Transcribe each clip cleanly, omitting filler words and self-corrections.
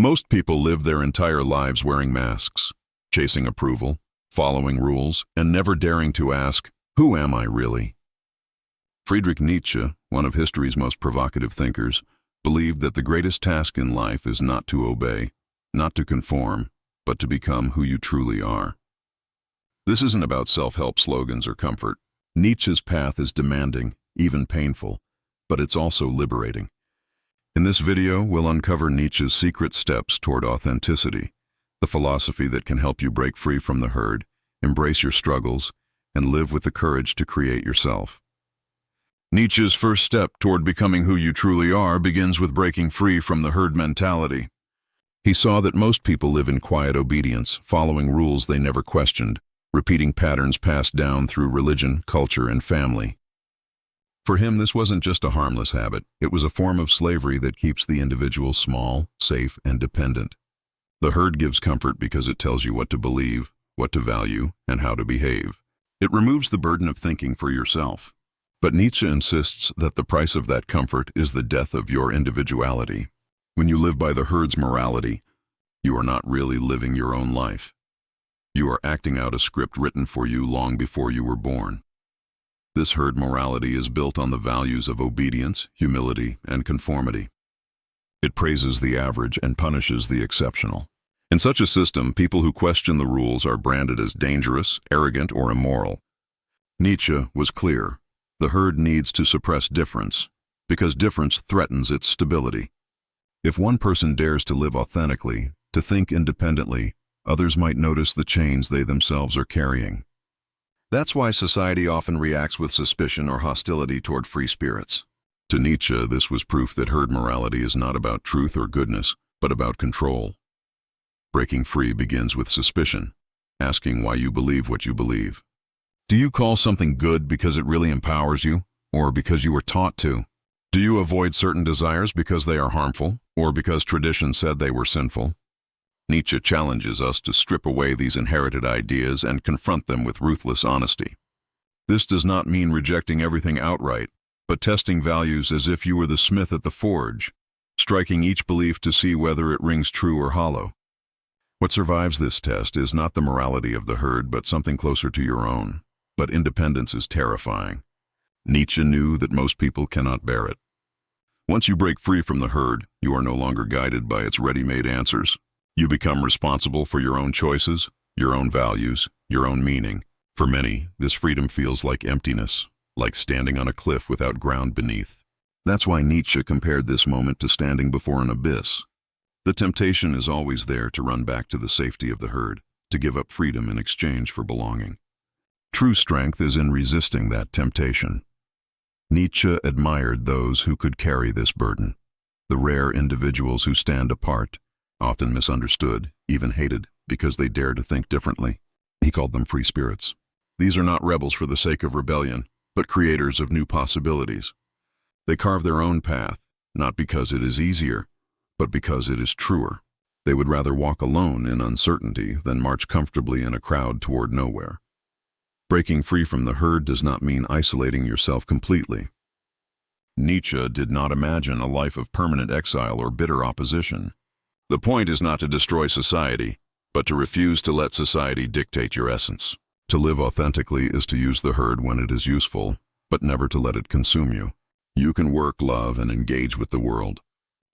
Most people live their entire lives wearing masks, chasing approval, following rules, and never daring to ask, who am I really? Friedrich Nietzsche, one of history's most provocative thinkers, believed that the greatest task in life is not to obey, not to conform, but to become who you truly are. This isn't about self-help slogans or comfort. Nietzsche's path is demanding, even painful, but it's also liberating. In this video, we'll uncover Nietzsche's secret steps toward authenticity, the philosophy that can help you break free from the herd, embrace your struggles, and live with the courage to create yourself. Nietzsche's first step toward becoming who you truly are begins with breaking free from the herd mentality. He saw that most people live in quiet obedience, following rules they never questioned, repeating patterns passed down through religion, culture, and family. For him, this wasn't just a harmless habit. It was a form of slavery that keeps the individual small, safe, and dependent. The herd gives comfort because it tells you what to believe, what to value, and how to behave. It removes the burden of thinking for yourself. But Nietzsche insists that the price of that comfort is the death of your individuality. When you live by the herd's morality, you are not really living your own life. You are acting out a script written for you long before you were born. This herd morality is built on the values of obedience, humility, and conformity. It praises the average and punishes the exceptional. In such a system, people who question the rules are branded as dangerous, arrogant, or immoral. Nietzsche was clear. The herd needs to suppress difference, because difference threatens its stability. If one person dares to live authentically, to think independently, others might notice the chains they themselves are carrying. That's why society often reacts with suspicion or hostility toward free spirits. To Nietzsche, this was proof that herd morality is not about truth or goodness, but about control. Breaking free begins with suspicion, asking why you believe what you believe. Do you call something good because it really empowers you, or because you were taught to? Do you avoid certain desires because they are harmful, or because tradition said they were sinful? Nietzsche challenges us to strip away these inherited ideas and confront them with ruthless honesty. This does not mean rejecting everything outright, but testing values as if you were the smith at the forge, striking each belief to see whether it rings true or hollow. What survives this test is not the morality of the herd, but something closer to your own. But independence is terrifying. Nietzsche knew that most people cannot bear it. Once you break free from the herd, you are no longer guided by its ready-made answers. You become responsible for your own choices, your own values, your own meaning. For many, this freedom feels like emptiness, like standing on a cliff without ground beneath. That's why Nietzsche compared this moment to standing before an abyss. The temptation is always there to run back to the safety of the herd, to give up freedom in exchange for belonging. True strength is in resisting that temptation. Nietzsche admired those who could carry this burden, the rare individuals who stand apart, often misunderstood, even hated, because they dare to think differently. He called them free spirits. These are not rebels for the sake of rebellion, but creators of new possibilities. They carve their own path, not because it is easier, but because it is truer. They would rather walk alone in uncertainty than march comfortably in a crowd toward nowhere. Breaking free from the herd does not mean isolating yourself completely. Nietzsche did not imagine a life of permanent exile or bitter opposition. The point is not to destroy society, but to refuse to let society dictate your essence. To live authentically is to use the herd when it is useful, but never to let it consume you. You can work, love, and engage with the world,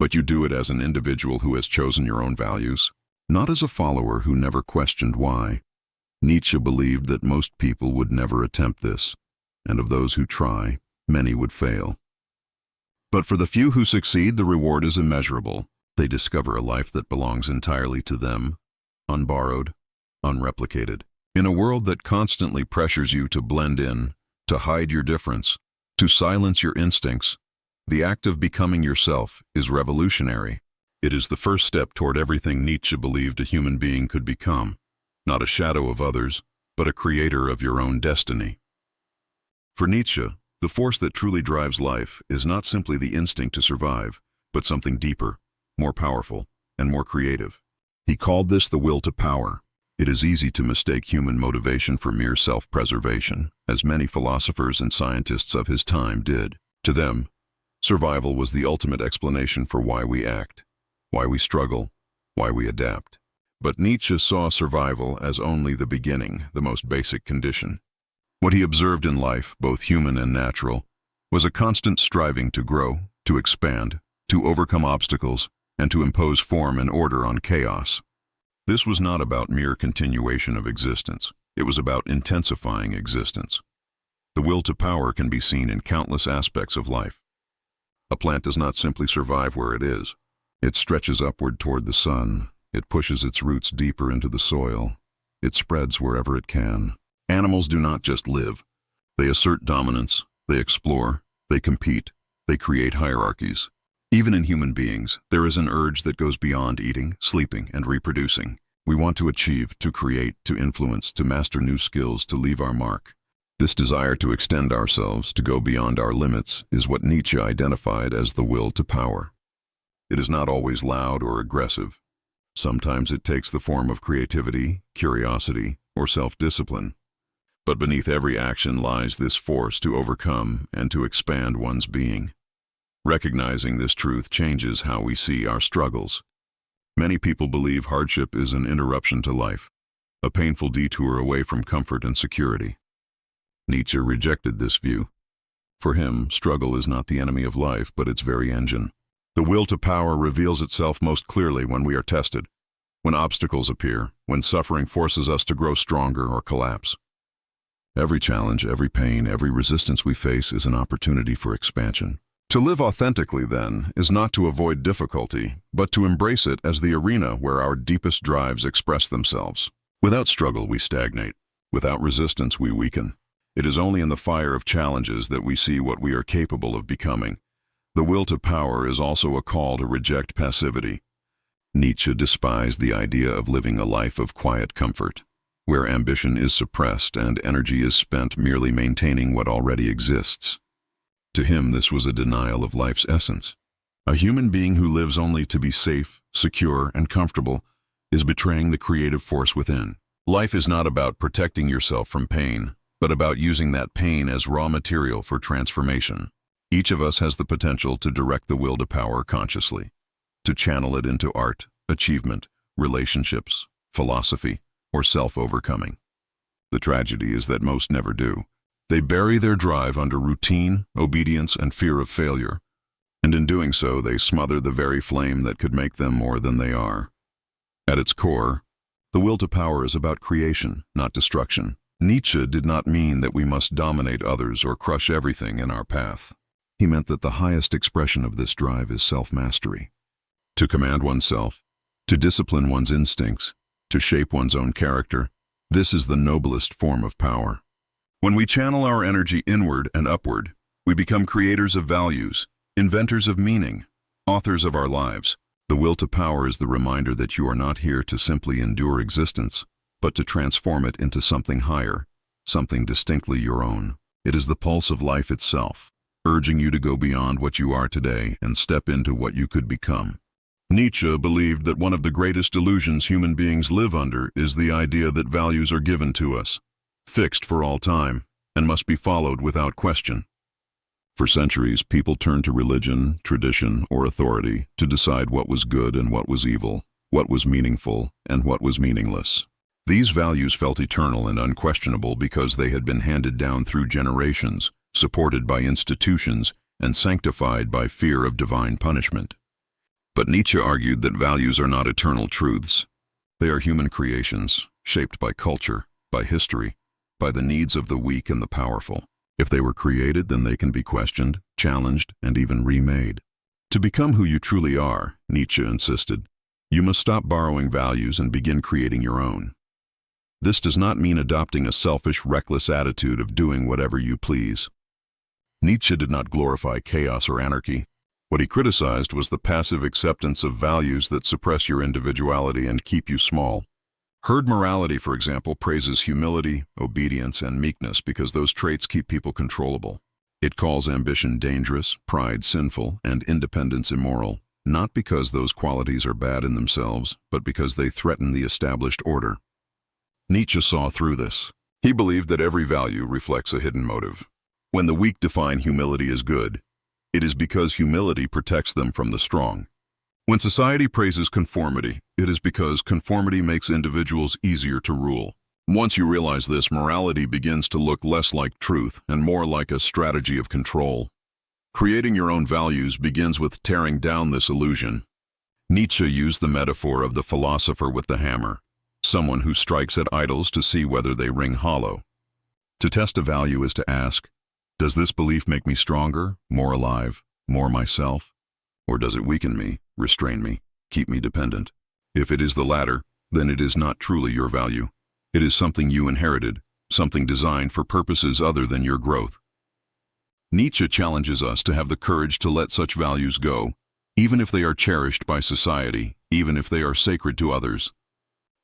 but you do it as an individual who has chosen your own values, not as a follower who never questioned why. Nietzsche believed that most people would never attempt this, and of those who try, many would fail. But for the few who succeed, the reward is immeasurable. They discover a life that belongs entirely to them, unborrowed, unreplicated. In a world that constantly pressures you to blend in, to hide your difference, to silence your instincts, the act of becoming yourself is revolutionary. It is the first step toward everything Nietzsche believed a human being could become. Not a shadow of others, but a creator of your own destiny. For Nietzsche, the force that truly drives life is not simply the instinct to survive, but something deeper, more powerful, and more creative. He called this the will to power. It is easy to mistake human motivation for mere self-preservation, as many philosophers and scientists of his time did. To them, survival was the ultimate explanation for why we act, why we struggle, why we adapt. But Nietzsche saw survival as only the beginning, the most basic condition. What he observed in life, both human and natural, was a constant striving to grow, to expand, to overcome obstacles, and to impose form and order on chaos. This was not about mere continuation of existence. It was about intensifying existence. The will to power can be seen in countless aspects of life. A plant does not simply survive where it is. It stretches upward toward the sun. It pushes its roots deeper into the soil. It spreads wherever it can. Animals do not just live. They assert dominance. They explore. They compete. They create hierarchies. Even in human beings, there is an urge that goes beyond eating, sleeping, and reproducing. We want to achieve, to create, to influence, to master new skills, to leave our mark. This desire to extend ourselves, to go beyond our limits, is what Nietzsche identified as the will to power. It is not always loud or aggressive. Sometimes it takes the form of creativity, curiosity, or self-discipline. But beneath every action lies this force to overcome and to expand one's being. Recognizing this truth changes how we see our struggles. Many people believe hardship is an interruption to life, a painful detour away from comfort and security. Nietzsche rejected this view. For him, struggle is not the enemy of life, but its very engine. The will to power reveals itself most clearly when we are tested, when obstacles appear, when suffering forces us to grow stronger or collapse. Every challenge, every pain, every resistance we face is an opportunity for expansion. To live authentically, then, is not to avoid difficulty, but to embrace it as the arena where our deepest drives express themselves. Without struggle, we stagnate. Without resistance, we weaken. It is only in the fire of challenges that we see what we are capable of becoming. The will to power is also a call to reject passivity. Nietzsche despised the idea of living a life of quiet comfort, where ambition is suppressed and energy is spent merely maintaining what already exists. To him, this was a denial of life's essence. A human being who lives only to be safe, secure, and comfortable is betraying the creative force within. Life is not about protecting yourself from pain, but about using that pain as raw material for transformation. Each of us has the potential to direct the will to power consciously, to channel it into art, achievement, relationships, philosophy, or self-overcoming. The tragedy is that most never do. They bury their drive under routine, obedience, and fear of failure, and in doing so they smother the very flame that could make them more than they are. At its core, the will to power is about creation, not destruction. Nietzsche did not mean that we must dominate others or crush everything in our path. He meant that the highest expression of this drive is self-mastery. To command oneself, to discipline one's instincts, to shape one's own character, this is the noblest form of power. When we channel our energy inward and upward, we become creators of values, inventors of meaning, authors of our lives. The will to power is the reminder that you are not here to simply endure existence, but to transform it into something higher, something distinctly your own. It is the pulse of life itself, urging you to go beyond what you are today and step into what you could become. Nietzsche believed that one of the greatest illusions human beings live under is the idea that values are given to us, fixed for all time, and must be followed without question. For centuries, people turned to religion, tradition, or authority to decide what was good and what was evil, what was meaningful and what was meaningless. These values felt eternal and unquestionable because they had been handed down through generations, supported by institutions, and sanctified by fear of divine punishment. But Nietzsche argued that values are not eternal truths. They are human creations, shaped by culture, by history, by the needs of the weak and the powerful. If they were created, then they can be questioned, challenged, and even remade. To become who you truly are, Nietzsche insisted, you must stop borrowing values and begin creating your own. This does not mean adopting a selfish, reckless attitude of doing whatever you please. Nietzsche did not glorify chaos or anarchy. What he criticized was the passive acceptance of values that suppress your individuality and keep you small. Herd morality, for example, praises humility, obedience, and meekness because those traits keep people controllable. It calls ambition dangerous, pride sinful, and independence immoral, not because those qualities are bad in themselves, but because they threaten the established order. Nietzsche saw through this. He believed that every value reflects a hidden motive. When the weak define humility as good, it is because humility protects them from the strong. When society praises conformity, it is because conformity makes individuals easier to rule. Once you realize this, morality begins to look less like truth and more like a strategy of control. Creating your own values begins with tearing down this illusion. Nietzsche used the metaphor of the philosopher with the hammer, someone who strikes at idols to see whether they ring hollow. To test a value is to ask, does this belief make me stronger, more alive, more myself? Or does it weaken me, restrain me, keep me dependent? If it is the latter, then it is not truly your value. It is something you inherited, something designed for purposes other than your growth. Nietzsche challenges us to have the courage to let such values go, even if they are cherished by society, even if they are sacred to others.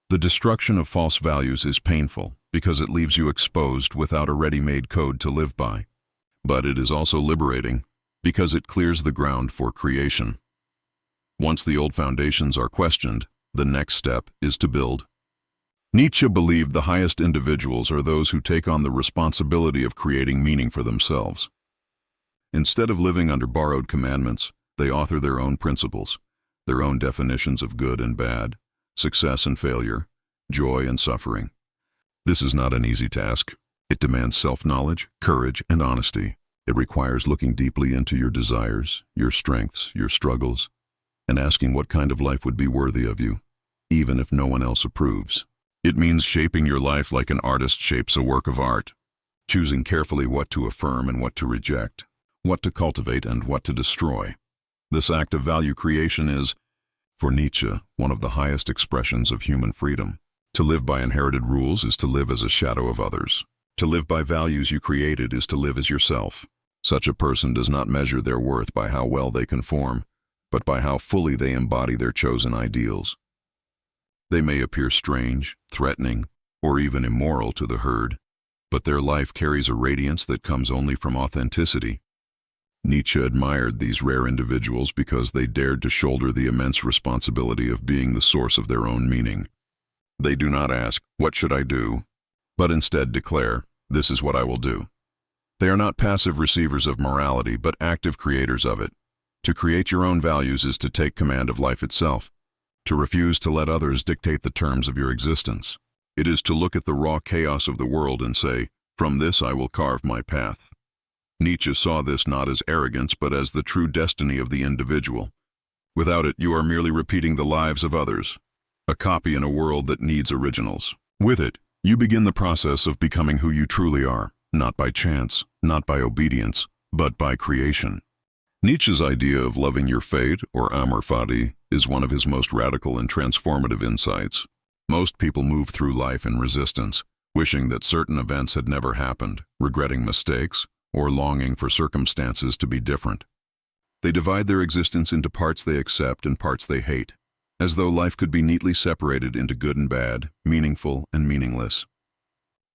The destruction of false values is painful because it leaves you exposed without a ready-made code to live by. But it is also liberating because it clears the ground for creation. Once the old foundations are questioned, the next step is to build. Nietzsche believed the highest individuals are those who take on the responsibility of creating meaning for themselves. Instead of living under borrowed commandments, they author their own principles, their own definitions of good and bad, success and failure, joy and suffering. This is not an easy task. It demands self-knowledge, courage, and honesty. It requires looking deeply into your desires, your strengths, your struggles, and asking what kind of life would be worthy of you, even if no one else approves. It means shaping your life like an artist shapes a work of art, choosing carefully what to affirm and what to reject, what to cultivate and what to destroy. This act of value creation is, for Nietzsche, one of the highest expressions of human freedom. To live by inherited rules is to live as a shadow of others. To live by values you created is to live as yourself. Such a person does not measure their worth by how well they conform, but by how fully they embody their chosen ideals. They may appear strange, threatening, or even immoral to the herd, but their life carries a radiance that comes only from authenticity. Nietzsche admired these rare individuals because they dared to shoulder the immense responsibility of being the source of their own meaning. They do not ask, "What should I do?" but instead declare, "This is what I will do." They are not passive receivers of morality, but active creators of it. To create your own values is to take command of life itself, to refuse to let others dictate the terms of your existence. It is to look at the raw chaos of the world and say, "From this I will carve my path." Nietzsche saw this not as arrogance, but as the true destiny of the individual. Without it, you are merely repeating the lives of others, a copy in a world that needs originals. With it, you begin the process of becoming who you truly are, not by chance, not by obedience, but by creation. Nietzsche's idea of loving your fate, or Amor, Fati, is one of his most radical and transformative insights. Most people move through life in resistance, wishing that certain events had never happened, regretting mistakes, or longing for circumstances to be different. They divide their existence into parts they accept and parts they hate, as though life could be neatly separated into good and bad, meaningful and meaningless.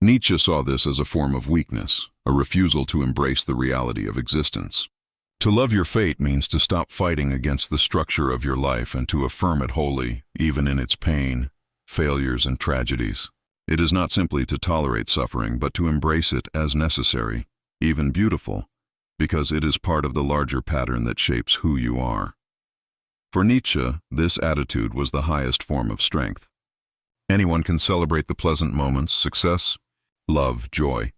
Nietzsche saw this as a form of weakness, a refusal to embrace the reality of existence. To love your fate means to stop fighting against the structure of your life and to affirm it wholly, even in its pain, failures, and tragedies. It is not simply to tolerate suffering, but to embrace it as necessary, even beautiful, because it is part of the larger pattern that shapes who you are. For Nietzsche, this attitude was the highest form of strength. Anyone can celebrate the pleasant moments, success, love, joy,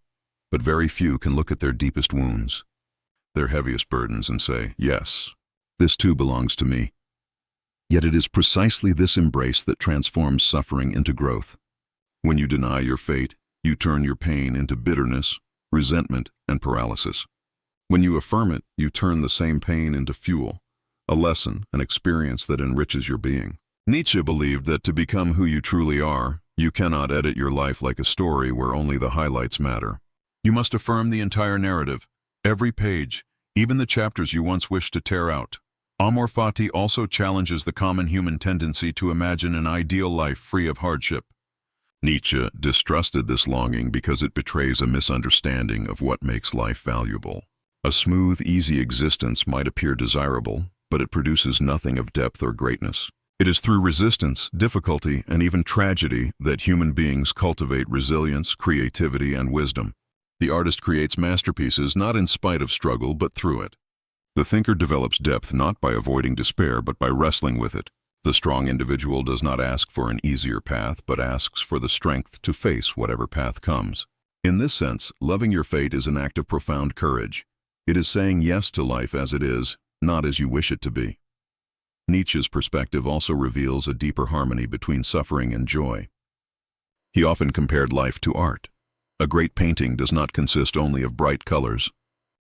but very few can look at their deepest wounds, their heaviest burdens, and say, "Yes, this too belongs to me." Yet it is precisely this embrace that transforms suffering into growth. When you deny your fate, you turn your pain into bitterness, resentment, and paralysis. When you affirm it, you turn the same pain into fuel, a lesson, an experience that enriches your being. Nietzsche believed that to become who you truly are, you cannot edit your life like a story where only the highlights matter. You must affirm the entire narrative, every page, even the chapters you once wished to tear out. Amor, Fati also challenges the common human tendency to imagine an ideal life free of hardship. Nietzsche distrusted this longing because it betrays a misunderstanding of what makes life valuable. A smooth, easy existence might appear desirable, but it produces nothing of depth or greatness. It is through resistance, difficulty, and even tragedy that human beings cultivate resilience, creativity, and wisdom. The artist creates masterpieces not in spite of struggle, but through it. The thinker develops depth not by avoiding despair but by wrestling with it. The strong individual does not ask for an easier path but asks for the strength to face whatever path comes. In this sense, loving your fate is an act of profound courage. It is saying yes to life as it is, not as you wish it to be. Nietzsche's perspective also reveals a deeper harmony between suffering and joy. He often compared life to art. A great painting does not consist only of bright colors.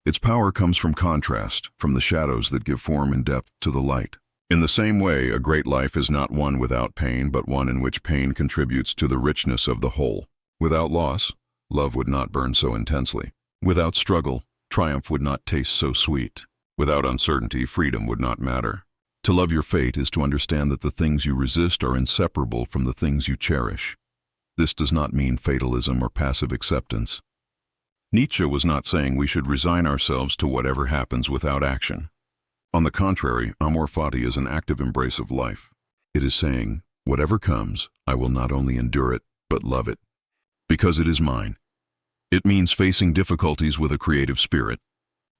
Its power comes from contrast, from the shadows that give form and depth to the light. In the same way, a great life is not one without pain, but one in which pain contributes to the richness of the whole. Without loss, love would not burn so intensely. Without struggle, triumph would not taste so sweet. Without uncertainty, freedom would not matter. To love your fate is to understand that the things you resist are inseparable from the things you cherish. This does not mean fatalism or passive acceptance. Nietzsche was not saying we should resign ourselves to whatever happens without action. On the contrary, Amor Fati is an active embrace of life. It is saying, whatever comes, I will not only endure it, but love it. Because it is mine. It means facing difficulties with a creative spirit,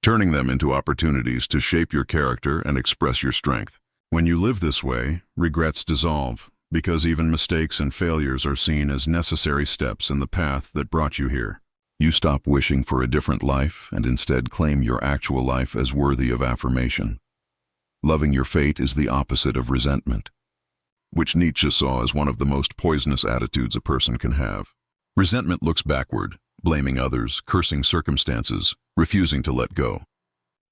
turning them into opportunities to shape your character and express your strength. When you live this way, regrets dissolve, because even mistakes and failures are seen as necessary steps in the path that brought you here. You stop wishing for a different life and instead claim your actual life as worthy of affirmation. Loving your fate is the opposite of resentment, which Nietzsche saw as one of the most poisonous attitudes a person can have. Resentment looks backward, blaming others, cursing circumstances, refusing to let go.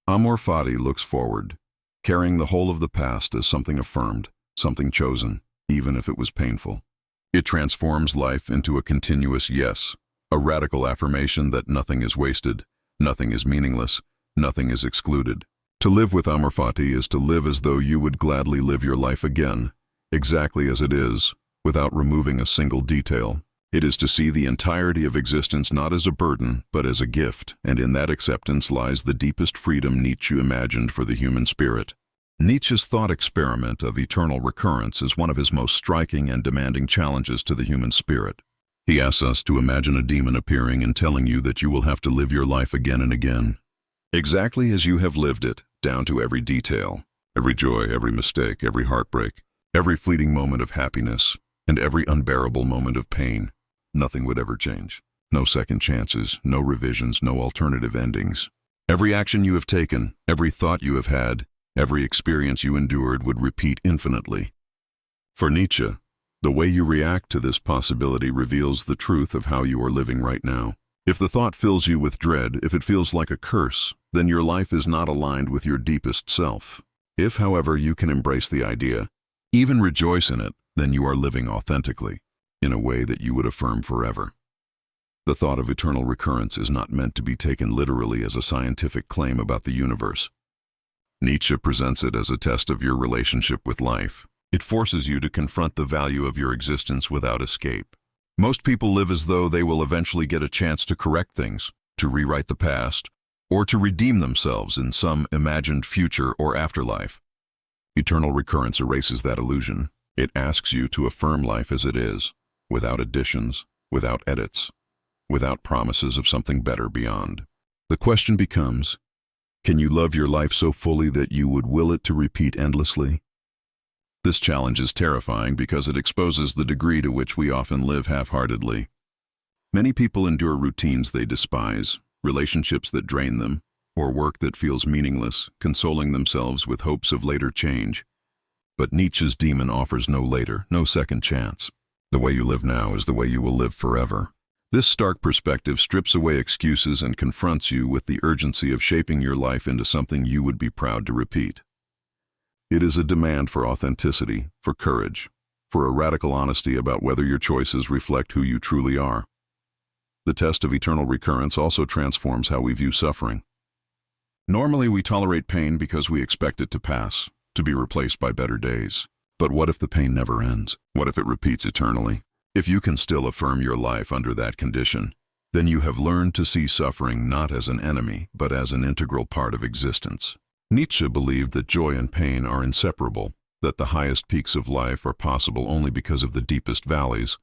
Amor Fati looks forward, carrying the whole of the past as something affirmed, something chosen, even if it was painful. It transforms life into a continuous yes, a radical affirmation that nothing is wasted, nothing is meaningless, nothing is excluded. To live with Amor Fati is to live as though you would gladly live your life again, exactly as it is, without removing a single detail. It is to see the entirety of existence not as a burden, but as a gift, and in that acceptance lies the deepest freedom Nietzsche imagined for the human spirit. Nietzsche's thought experiment of eternal recurrence is one of his most striking and demanding challenges to the human spirit. He asks us to imagine a demon appearing and telling you that you will have to live your life again and again, exactly as you have lived it, down to every detail, every joy, every mistake, every heartbreak, every fleeting moment of happiness, and every unbearable moment of pain. Nothing would ever change. No second chances, no revisions, no alternative endings. Every action you have taken, every thought you have had, every experience you endured would repeat infinitely. For Nietzsche, the way you react to this possibility reveals the truth of how you are living right now. If the thought fills you with dread, if it feels like a curse, then your life is not aligned with your deepest self. If, however, you can embrace the idea, even rejoice in it, then you are living authentically, in a way that you would affirm forever. The thought of eternal recurrence is not meant to be taken literally as a scientific claim about the universe. Nietzsche presents it as a test of your relationship with life. It forces you to confront the value of your existence without escape. Most people live as though they will eventually get a chance to correct things, to rewrite the past, or to redeem themselves in some imagined future or afterlife. Eternal recurrence erases that illusion. It asks you to affirm life as it is, without additions, without edits, without promises of something better beyond. The question becomes, can you love your life so fully that you would will it to repeat endlessly? This challenge is terrifying because it exposes the degree to which we often live half-heartedly. Many people endure routines they despise, relationships that drain them, or work that feels meaningless, consoling themselves with hopes of later change. But Nietzsche's demon offers no later, no second chance. The way you live now is the way you will live forever. This stark perspective strips away excuses and confronts you with the urgency of shaping your life into something you would be proud to repeat. It is a demand for authenticity, for courage, for a radical honesty about whether your choices reflect who you truly are. The test of eternal recurrence also transforms how we view suffering. Normally, we tolerate pain because we expect it to pass, to be replaced by better days. But what if the pain never ends? What if it repeats eternally? If you can still affirm your life under that condition, then you have learned to see suffering not as an enemy, but as an integral part of existence. Nietzsche believed that joy and pain are inseparable, that the highest peaks of life are possible only because of the deepest valleys.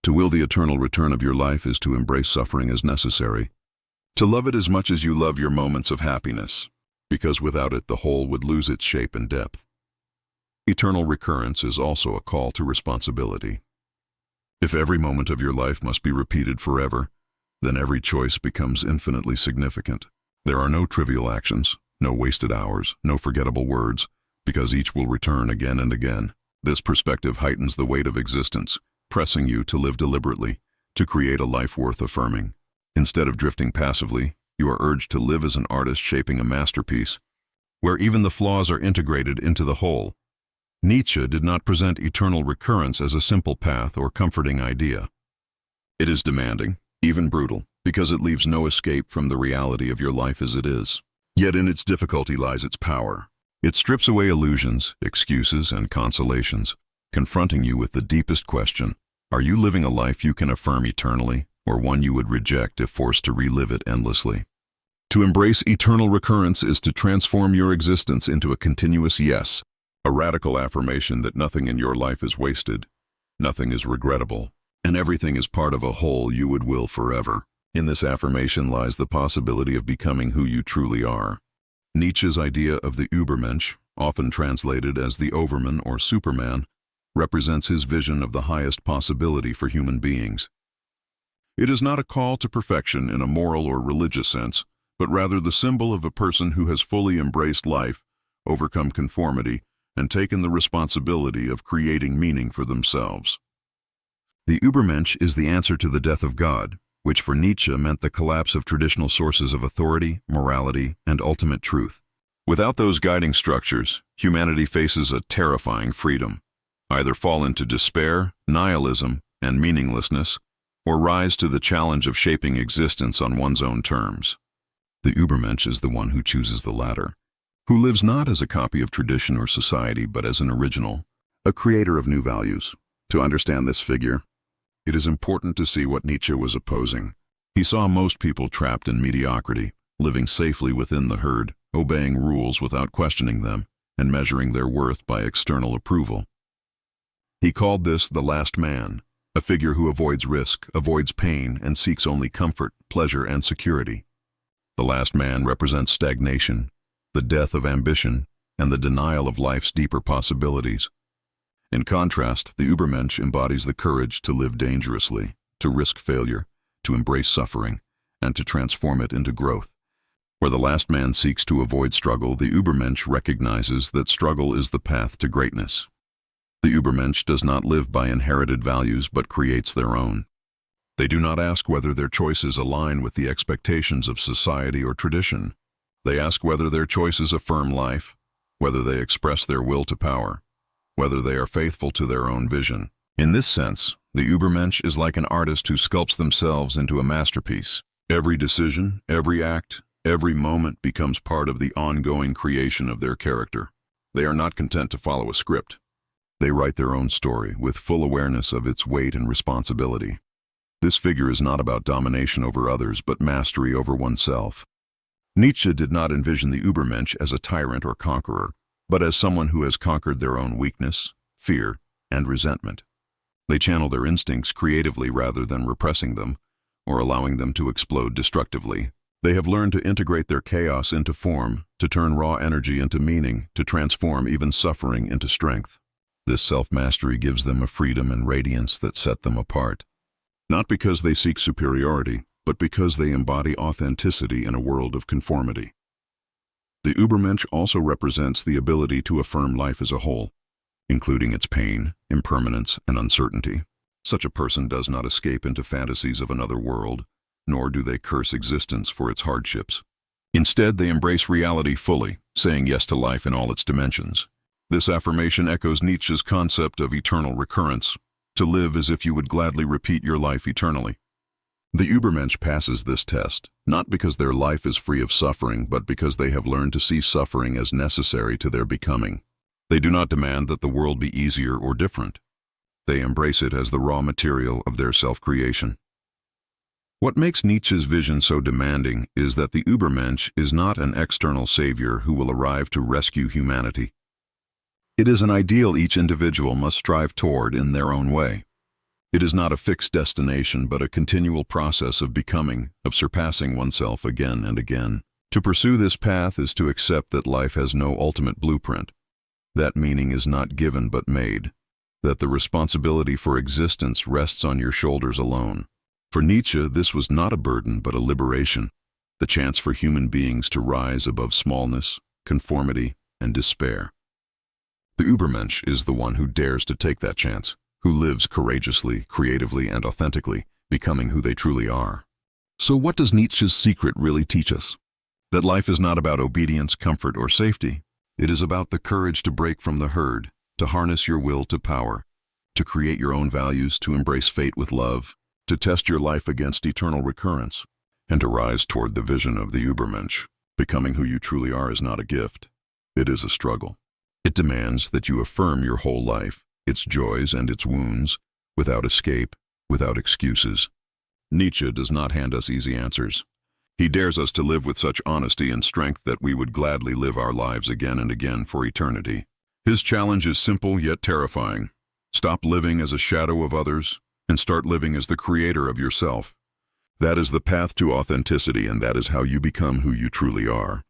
To will the eternal return of your life is to embrace suffering as necessary, to love it as much as you love your moments of happiness. because without it the whole would lose its shape and depth. Eternal recurrence is also a call to responsibility. If every moment of your life must be repeated forever, then every choice becomes infinitely significant. There are no trivial actions, no wasted hours, no forgettable words, because each will return again and again. This perspective heightens the weight of existence, pressing you to live deliberately, to create a life worth affirming. Instead of drifting passively, you are urged to live as an artist shaping a masterpiece, where even the flaws are integrated into the whole. Nietzsche did not present eternal recurrence as a simple path or comforting idea. It is demanding, even brutal, because it leaves no escape from the reality of your life as it is. Yet in its difficulty lies its power. It strips away illusions, excuses, and consolations, confronting you with the deepest question: are you living a life you can affirm eternally, or one you would reject if forced to relive it endlessly? To embrace eternal recurrence is to transform your existence into a continuous yes, a radical affirmation that nothing in your life is wasted, nothing is regrettable, and everything is part of a whole you would will forever. In this affirmation lies the possibility of becoming who you truly are. Nietzsche's idea of the Übermensch, often translated as the Overman or Superman, represents his vision of the highest possibility for human beings. It is not a call to perfection in a moral or religious sense, but rather the symbol of a person who has fully embraced life, overcome conformity, and taken the responsibility of creating meaning for themselves. The Übermensch is the answer to the death of God, which for Nietzsche meant the collapse of traditional sources of authority, morality, and ultimate truth. Without those guiding structures, humanity faces a terrifying freedom: either fall into despair, nihilism, and meaninglessness, or rise to the challenge of shaping existence on one's own terms. The Übermensch is the one who chooses the latter, who lives not as a copy of tradition or society, but as an original, a creator of new values. To understand this figure, it is important to see what Nietzsche was opposing. He saw most people trapped in mediocrity, living safely within the herd, obeying rules without questioning them, and measuring their worth by external approval. He called this the last man, a figure who avoids risk, avoids pain, and seeks only comfort, pleasure, and security. The last man represents stagnation, the death of ambition, and the denial of life's deeper possibilities. In contrast, the Übermensch embodies the courage to live dangerously, to risk failure, to embrace suffering, and to transform it into growth. Where the last man seeks to avoid struggle, the Übermensch recognizes that struggle is the path to greatness. The Übermensch does not live by inherited values but creates their own. They do not ask whether their choices align with the expectations of society or tradition. They ask whether their choices affirm life, whether they express their will to power, whether they are faithful to their own vision. In this sense, the Übermensch is like an artist who sculpts themselves into a masterpiece. Every decision, every act, every moment becomes part of the ongoing creation of their character. They are not content to follow a script. They write their own story with full awareness of its weight and responsibility. This figure is not about domination over others, but mastery over oneself. Nietzsche did not envision the Übermensch as a tyrant or conqueror, but as someone who has conquered their own weakness, fear, and resentment. They channel their instincts creatively rather than repressing them, or allowing them to explode destructively. They have learned to integrate their chaos into form, to turn raw energy into meaning, to transform even suffering into strength. This self-mastery gives them a freedom and radiance that set them apart. Not because they seek superiority, but because they embody authenticity in a world of conformity. The Übermensch also represents the ability to affirm life as a whole, including its pain, impermanence, and uncertainty. Such a person does not escape into fantasies of another world, nor do they curse existence for its hardships. Instead, they embrace reality fully, saying yes to life in all its dimensions. This affirmation echoes Nietzsche's concept of eternal recurrence, to live as if you would gladly repeat your life eternally. The Übermensch passes this test, not because their life is free of suffering, but because they have learned to see suffering as necessary to their becoming. They do not demand that the world be easier or different. They embrace it as the raw material of their self-creation. What makes Nietzsche's vision so demanding is that the Übermensch is not an external savior who will arrive to rescue humanity. It is an ideal each individual must strive toward in their own way. It is not a fixed destination, but a continual process of becoming, of surpassing oneself again and again. To pursue this path is to accept that life has no ultimate blueprint, that meaning is not given but made, that the responsibility for existence rests on your shoulders alone. For Nietzsche, this was not a burden but a liberation, the chance for human beings to rise above smallness, conformity, and despair. The Übermensch is the one who dares to take that chance, who lives courageously, creatively, and authentically, becoming who they truly are. So what does Nietzsche's Secret really teach us? That life is not about obedience, comfort, or safety. It is about the courage to break from the herd, to harness your will to power, to create your own values, to embrace fate with love, to test your life against eternal recurrence, and to rise toward the vision of the Übermensch. Becoming who you truly are is not a gift. It is a struggle. It demands that you affirm your whole life, its joys and its wounds, without escape, without excuses. Nietzsche does not hand us easy answers. He dares us to live with such honesty and strength that we would gladly live our lives again and again for eternity. His challenge is simple yet terrifying. Stop living as a shadow of others and start living as the creator of yourself. That is the path to authenticity, and that is how you become who you truly are.